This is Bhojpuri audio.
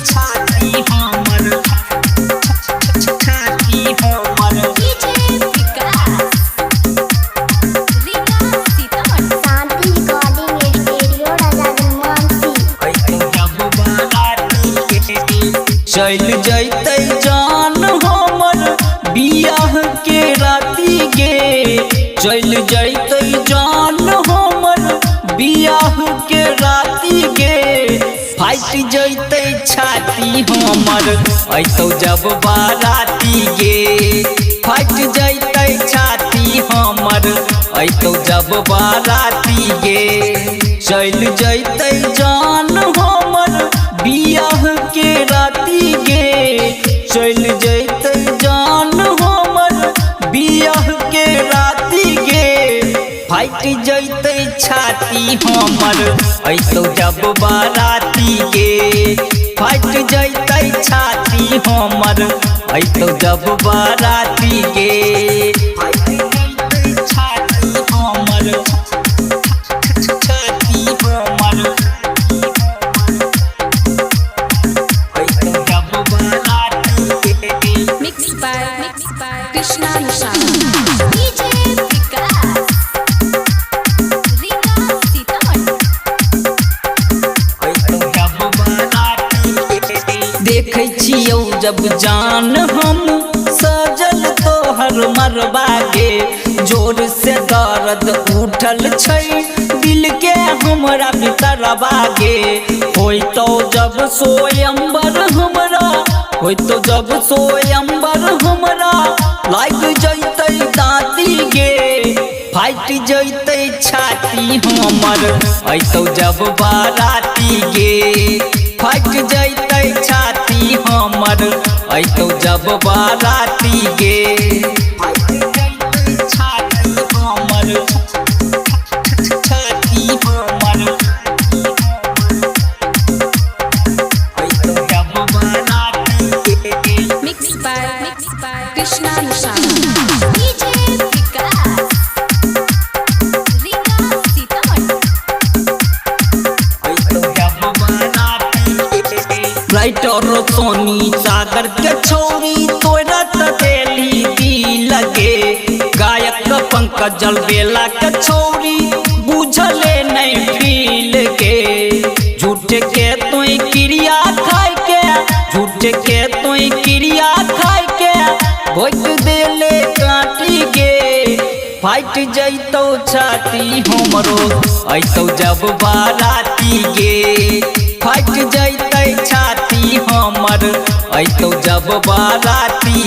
छाती हमर छाती हमर शांति रिकॉर्डिंग स्टूडियो राजा चल जैते जान हमर बियाह के राती गे चल जैते जान हमर बियाह के राती गे फाइट जैते छाती हमर ऐतो जब बाराती गे फाइट जैते छाती हमर ऐतो जब बाराती गे चल जैते जान हमर बियाह के राती गे चल जैते जान हमर बियाह के राती गे फाइट जैते छाती हमर ऐतो जब बाराती गे फाइट जैते छाती हमर ऐतो जब बाराती गे फाइट जैते छाती हमर छाती हमर Mixed by Krishna Nishan. देखै छियौ जब जान हम सजल तोहर मरबा गे जोर से दर्द उठल छै दिल के हमरा भीतरबा गे होय तो जब सोयंबर हमरा होय तो जब सोयंबर हमरा लाग जैते दादी गे फाइट जैते छाती हमर ऐतो जब बाराती गे फाइट जैते छाती हमर ऐतो जब बाराती गे फाइट जैते छाती हमर छाती हमर ऐतो जब बाराती गे Mixed by Krishna Nishan. Writer Soni Sagar के छोरी तोरा तेली दी लगे गायक पंकज बेला के छोरी बुझले नहीं फील के झूठ के तुई क्रिया खाए के झूठ के तुई क्रिया खाए के भोग देले काटी गे फाइट जैतो छाती हमरो ऐतो जब बाराती गे फाइट जैते छाती हमर ऐतो जब बाराती